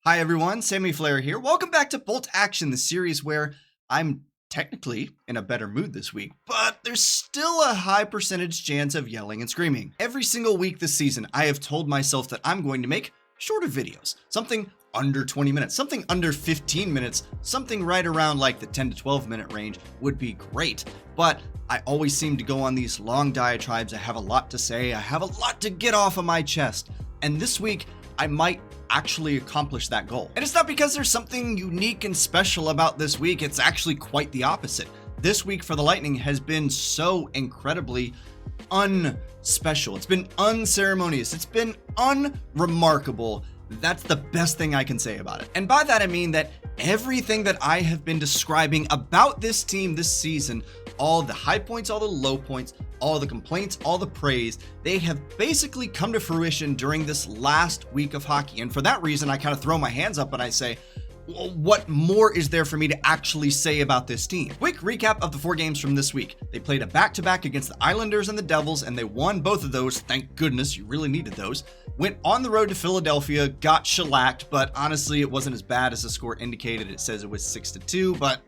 Hi everyone, Sammy Flair here. Welcome back to Bolt Action, the series where I'm technically in a better mood this week, but there's still a high percentage chance of yelling and screaming. Every single week this season, I have told myself that I'm going to make shorter videos, something under 20 minutes, something under 15 minutes, something right around like the 10 to 12 minute range would be great. But I always seem to go on these long diatribes. I have a lot to say. I have a lot to get off of my chest. And this week, I might actually accomplish that goal. And it's not because there's something unique and special about this week. It's actually quite the opposite. This week for the Lightning has been so incredibly unspecial. It's been unceremonious. It's been unremarkable. That's the best thing I can say about it. And by that, I mean that everything that I have been describing about this team this season, all the high points, all the low points, all the complaints, all the praise, they have basically come to fruition during this last week of hockey. And for that reason, I kind of throw my hands up and I say, well, what more is there for me to actually say about this team? Quick recap of the 4 games from this week. They played a back-to-back against the Islanders and the Devils, and they won both of those. Thank goodness, you really needed those. Went on the road to Philadelphia, got shellacked, but honestly, it wasn't as bad as the score indicated. It says it was 6-2, but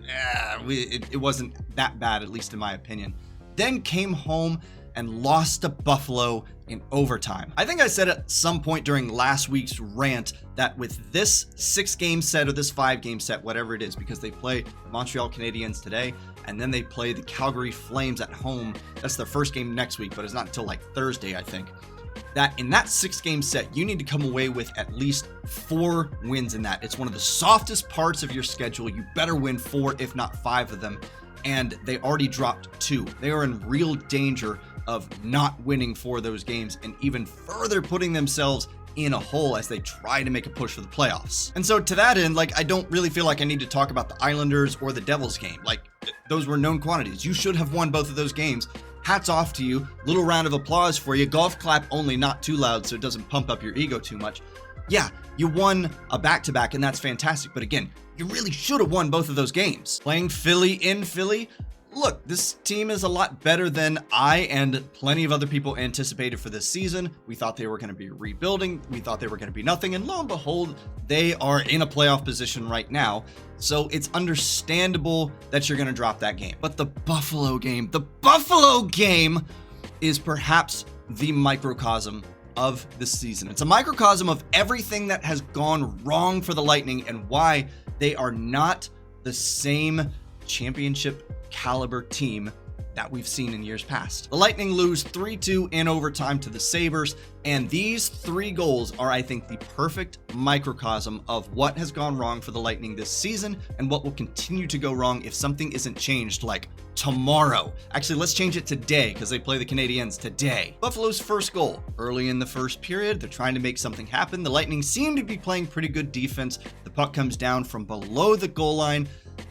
it wasn't that bad, at least in my opinion. Then came home and lost to Buffalo in overtime. I think I said at some point during last week's rant that with this 6-game set or this 5-game set, whatever it is, because they play the Montreal Canadiens today, and then they play the Calgary Flames at home. That's their first game next week, but it's not until like Thursday, I think. That in that 6-game set, you need to come away with at least 4 wins in that. It's one of the softest parts of your schedule. You better win 4, if not 5 of them. And they already dropped 2. They are in real danger of not winning 4 of those games and even further putting themselves in a hole as they try to make a push for the playoffs. And so to that end, I don't really feel like I need to talk about the Islanders or the Devils game. Those were known quantities. You should have won both of those games. Hats off to you. Little round of applause for you. Golf clap only, not too loud so it doesn't pump up your ego too much. Yeah, you won a back-to-back and that's fantastic. But again, you really should have won both of those games. Playing Philly in Philly, look, this team is a lot better than I and plenty of other people anticipated for this season. We thought they were going to be rebuilding. We thought they were going to be nothing. And lo and behold, they are in a playoff position right now. So it's understandable that you're going to drop that game. But the Buffalo game is perhaps the microcosm of the season. It's a microcosm of everything that has gone wrong for the Lightning and why they are not the same championship caliber team that we've seen in years past. The Lightning lose 3-2 in overtime to the Sabres, and these 3 goals are, I think, the perfect microcosm of what has gone wrong for the Lightning this season and what will continue to go wrong if something isn't changed, like tomorrow. Actually, let's change it today because they play the Canadiens today. Buffalo's first goal, early in the first period, they're trying to make something happen. The Lightning seem to be playing pretty good defense. The puck comes down from below the goal line.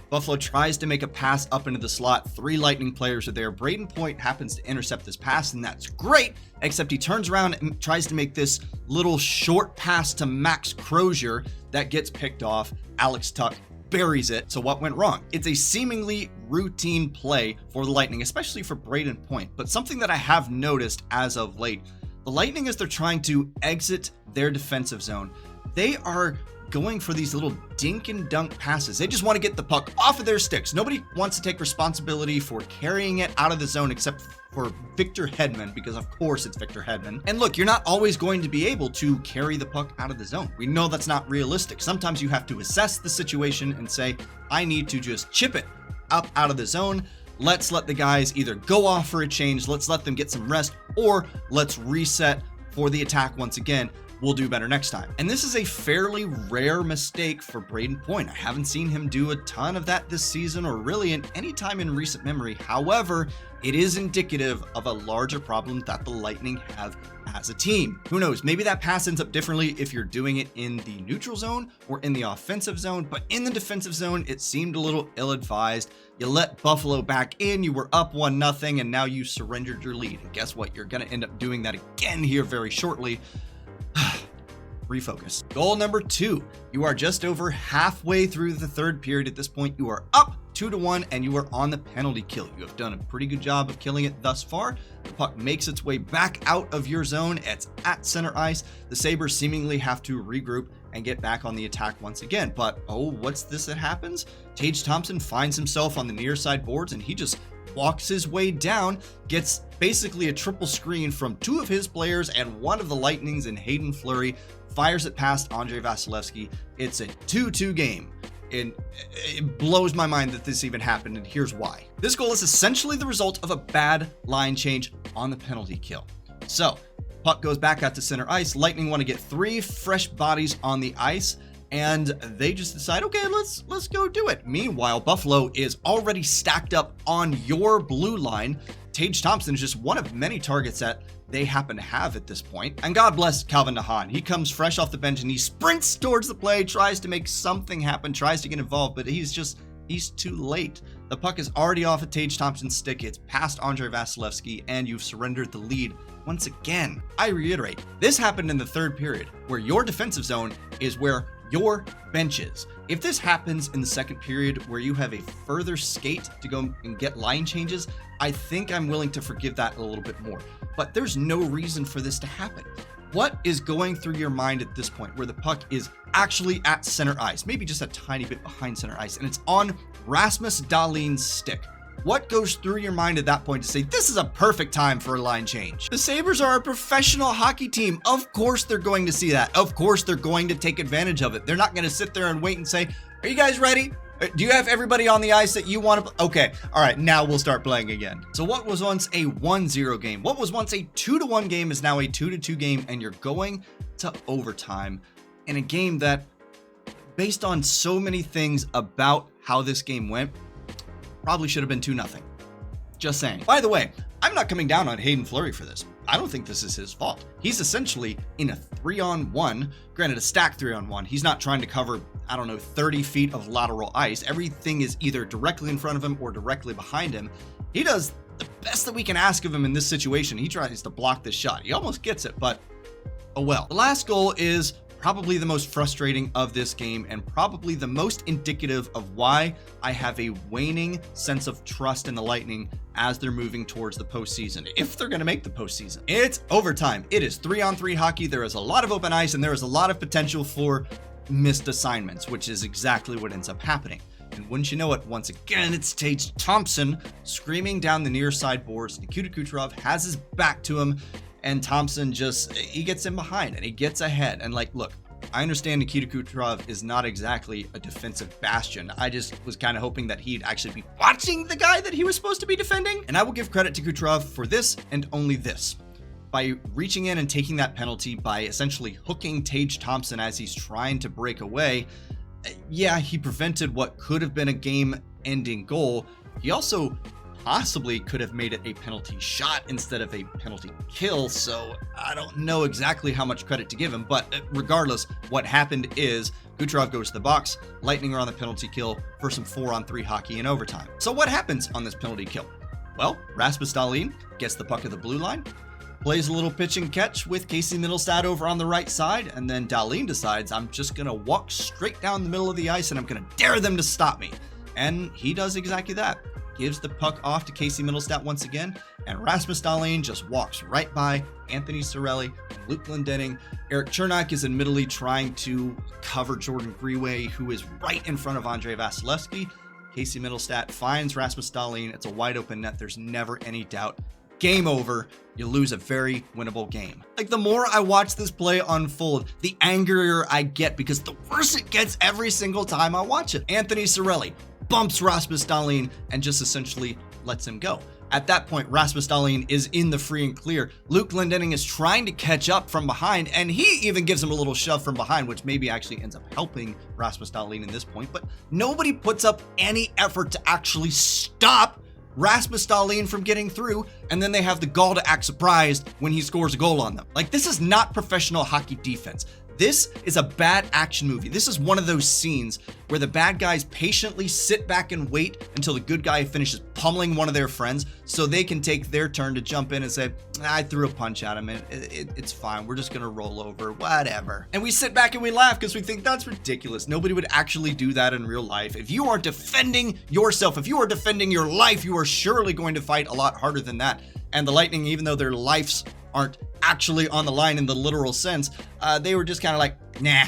Buffalo tries to make a pass up into the slot. 3 Lightning players are there. Braden Point happens to intercept this pass, and that's great, except he turns around and tries to make this little short pass to Max Crozier that gets picked off. Alex Tuch buries it. So what went wrong? It's a seemingly routine play for the Lightning, especially for Braden Point. But something that I have noticed as of late, the Lightning, as they're trying to exit their defensive zone, they are going for these little dink and dunk passes. They just want to get the puck off of their sticks. Nobody wants to take responsibility for carrying it out of the zone except for Victor Hedman, because of course it's Victor Hedman. And look, you're not always going to be able to carry the puck out of the zone. We know that's not realistic. Sometimes you have to assess the situation and say, I need to just chip it up out of the zone. Let's let the guys either go off for a change, let's let them get some rest, or let's reset for the attack once again. We'll do better next time. And this is a fairly rare mistake for Braden Point. I haven't seen him do a ton of that this season or really in any time in recent memory. However, it is indicative of a larger problem that the Lightning have as a team. Who knows? Maybe that pass ends up differently if you're doing it in the neutral zone or in the offensive zone, but in the defensive zone, it seemed a little ill-advised. You let Buffalo back in, you were up 1-0, and now you surrendered your lead. And guess what? You're going to end up doing that again here very shortly. Refocus. Goal number 2. You are just over halfway through the third period at this point. You are up 2-1, and you are on the penalty kill. You have done a pretty good job of killing it thus far. The puck makes its way back out of your zone. It's at center ice. The Sabres seemingly have to regroup and get back on the attack once again. But, oh, what's this that happens? Tage Thompson finds himself on the near side boards, and he just walks his way down, gets basically a triple screen from two of his players and one of the Lightning's in Hayden Fleury, fires it past Andrei Vasilevsky. It's a 2-2 game. It blows my mind that this even happened, and here's why. This goal is essentially the result of a bad line change on the penalty kill. So, puck goes back out to center ice. Lightning want to get 3 fresh bodies on the ice, and they just decide, okay, let's go do it. Meanwhile, Buffalo is already stacked up on your blue line. Tage Thompson is just one of many targets that they happen to have at this point. And God bless Calvin Nahan. He comes fresh off the bench and he sprints towards the play, tries to make something happen, tries to get involved, but he's too late. The puck is already off of Tage Thompson's stick. It's past Andrei Vasilevsky, and you've surrendered the lead once again. I reiterate, this happened in the third period, where your defensive zone is where your bench is. If this happens in the second period, where you have a further skate to go and get line changes, I think I'm willing to forgive that a little bit more. But there's no reason for this to happen. What is going through your mind at this point where the puck is actually at center ice, maybe just a tiny bit behind center ice, and it's on Rasmus Dahlin's stick? What goes through your mind at that point to say, this is a perfect time for a line change? The Sabres are a professional hockey team. Of course they're going to see that. Of course they're going to take advantage of it. They're not going to sit there and wait and say, are you guys ready? Do you have everybody on the ice that you want to? Okay, all right, now we'll start playing again. So what was once a 1-0 game, what was once a 2-1 game is now a 2-2 game, and you're going to overtime in a game that, based on so many things about how this game went, probably should have been 2-0. Just saying. By the way, I'm not coming down on Hayden Fleury for this. I don't think this is his fault. He's essentially in a 3-on-1, granted a stacked 3-on-1. He's not trying to cover, 30 feet of lateral ice. Everything is either directly in front of him or directly behind him. He does the best that we can ask of him in this situation. He tries to block this shot. He almost gets it, but oh well. The last goal is probably the most frustrating of this game, and probably the most indicative of why I have a waning sense of trust in the Lightning as they're moving towards the postseason, if they're going to make the postseason. It's overtime. It is 3-on-3 hockey. There is a lot of open ice, and there is a lot of potential for missed assignments, which is exactly what ends up happening. And wouldn't you know it, once again, it's Tage Thompson screaming down the near side boards. Nikita Kucherov has his back to him, and Thompson he gets in behind and he gets ahead. And look, I understand Nikita Kucherov is not exactly a defensive bastion. I just was kind of hoping that he'd actually be watching the guy that he was supposed to be defending. And I will give credit to Kucherov for this and only this. By reaching in and taking that penalty, by essentially hooking Tage Thompson as he's trying to break away, yeah, he prevented what could have been a game-ending goal. He also possibly could have made it a penalty shot instead of a penalty kill, so I don't know exactly how much credit to give him, but regardless, what happened is Kucherov goes to the box, Lightning are on the penalty kill for some 4-on-3 hockey in overtime. So what happens on this penalty kill? Well, Rasmus Dahlin gets the puck at the blue line, plays a little pitch and catch with Casey Mittelstadt over on the right side, and then Dahlin decides, I'm just going to walk straight down the middle of the ice and I'm going to dare them to stop me. And he does exactly that. Gives the puck off to Casey Mittelstadt once again, and Rasmus Dahlin just walks right by Anthony Cirelli, Luke Glendening. Eric Chernak is admittedly trying to cover Jordan Greenway, who is right in front of Andrei Vasilevsky. Casey Mittelstadt finds Rasmus Dahlin. It's a wide open net. There's never any doubt. Game over. You lose a very winnable game. The more I watch this play unfold, the angrier I get, because the worse it gets every single time I watch it. Anthony Cirelli bumps Rasmus Dahlin and just essentially lets him go. At that point, Rasmus Dahlin is in the free and clear. Luke Glendening is trying to catch up from behind, and he even gives him a little shove from behind, which maybe actually ends up helping Rasmus Dahlin in this point, but nobody puts up any effort to actually stop Rasmus Dahlin from getting through, and then they have the gall to act surprised when he scores a goal on them. This is not professional hockey defense. This is a bad action movie. This is one of those scenes where the bad guys patiently sit back and wait until the good guy finishes pummeling one of their friends so they can take their turn to jump in and say, I threw a punch at him, and it's fine. We're just gonna roll over, whatever. And we sit back and we laugh because we think that's ridiculous. Nobody would actually do that in real life. If you are defending yourself, if you are defending your life, you are surely going to fight a lot harder than that. And the Lightning, even though their lives aren't actually on the line in the literal sense, they were just kind of like, nah,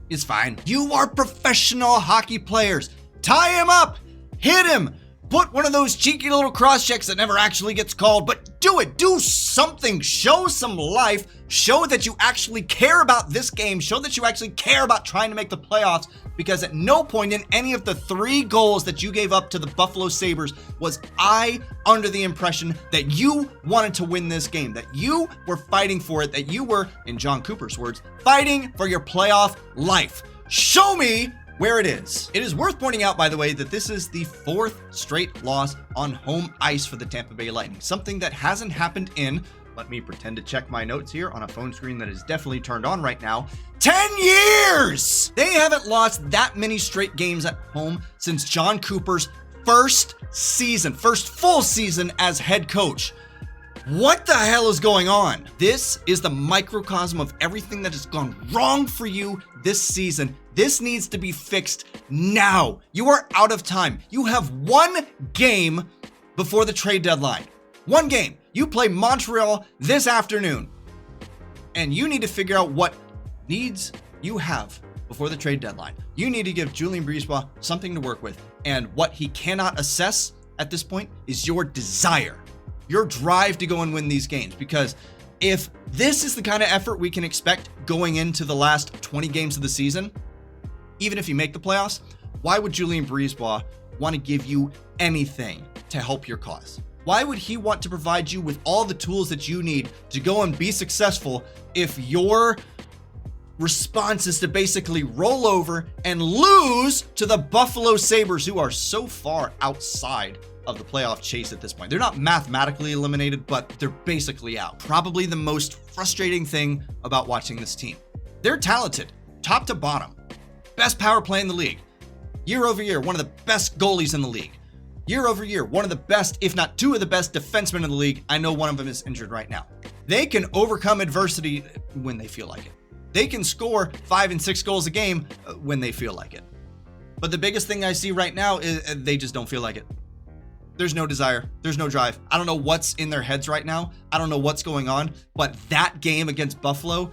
it's fine. You are professional hockey players. Tie him up, hit him, put one of those cheeky little cross checks that never actually gets called, but do it. Do something. Show some life. Show that you actually care about this game. Show that you actually care about trying to make the playoffs, because at no point in any of the 3 goals that you gave up to the Buffalo Sabres was I under the impression that you wanted to win this game, that you were fighting for it, that you were, in John Cooper's words, fighting for your playoff life. Show me where it is. It is worth pointing out, by the way, that this is the 4th straight loss on home ice for the Tampa Bay Lightning, something that hasn't happened in, let me pretend to check my notes here on a phone screen that is definitely turned on right now, 10 years! They haven't lost that many straight games at home since John Cooper's first full season as head coach. What the hell is going on? This is the microcosm of everything that has gone wrong for you this season. This needs to be fixed now. You are out of time. You have 1 game before the trade deadline. 1 game. You play Montreal this afternoon. And you need to figure out what needs you have before the trade deadline. You need to give Julien Brisebois something to work with. And what he cannot assess at this point is your desire, your drive to go and win these games. Because if this is the kind of effort we can expect going into the last 20 games of the season, even if you make the playoffs, why would Julien Brisebois want to give you anything to help your cause? Why would he want to provide you with all the tools that you need to go and be successful if your response is to basically roll over and lose to the Buffalo Sabres, who are so far outside of the playoff chase at this point? They're not mathematically eliminated, but they're basically out. Probably the most frustrating thing about watching this team. They're talented, top to bottom. Best power play in the league. Year over year, one of the best goalies in the league. Year over year, one of the best, if not 2 of the best defensemen in the league. I know one of them is injured right now. They can overcome adversity when they feel like it. They can score 5 and 6 goals a game when they feel like it. But the biggest thing I see right now is they just don't feel like it. There's no desire. There's no drive. I don't know what's in their heads right now. I don't know what's going on, but that game against Buffalo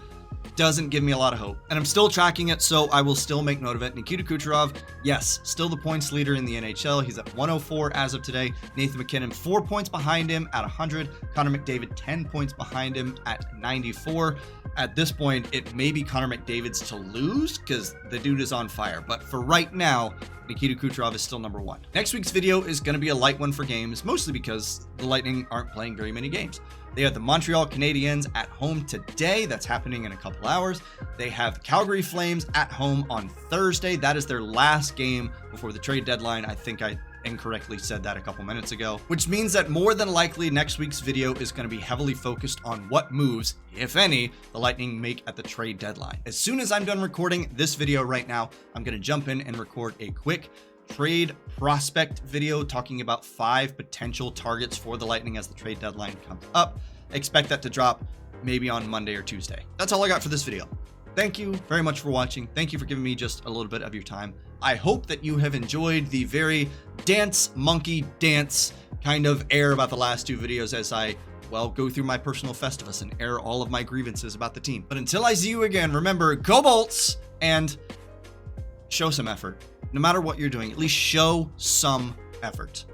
doesn't give me a lot of hope. And I'm still tracking it, so I will still make note of it. Nikita Kucherov, yes, still the points leader in the NHL. He's at 104 as of today. Nathan MacKinnon, 4 points behind him at 100. Connor McDavid, 10 points behind him at 94. At this point, it may be Connor McDavid's to lose because the dude is on fire. But for right now, Nikita Kucherov is still number 1. Next week's video is going to be a light one for games, mostly because the Lightning aren't playing very many games. They have the Montreal Canadiens at home today. That's happening in a couple hours. They have the Calgary Flames at home on Thursday. That is their last game before the trade deadline. I think I incorrectly said that a couple minutes ago, which means that more than likely next week's video is going to be heavily focused on what moves, if any, the Lightning make at the trade deadline. As soon as I'm done recording this video right now, I'm going to jump in and record a quick trade prospect video talking about 5 potential targets for the Lightning as the trade deadline comes up. Expect that to drop maybe on Monday or Tuesday. That's all I got for this video. Thank you very much for watching. Thank you for giving me just a little bit of your time. I hope that you have enjoyed the very dance monkey dance kind of air about the last 2 videos as I, well, go through my personal Festivus and air all of my grievances about the team. But until I see you again, remember, go Bolts and show some effort. No matter what you're doing, at least show some effort.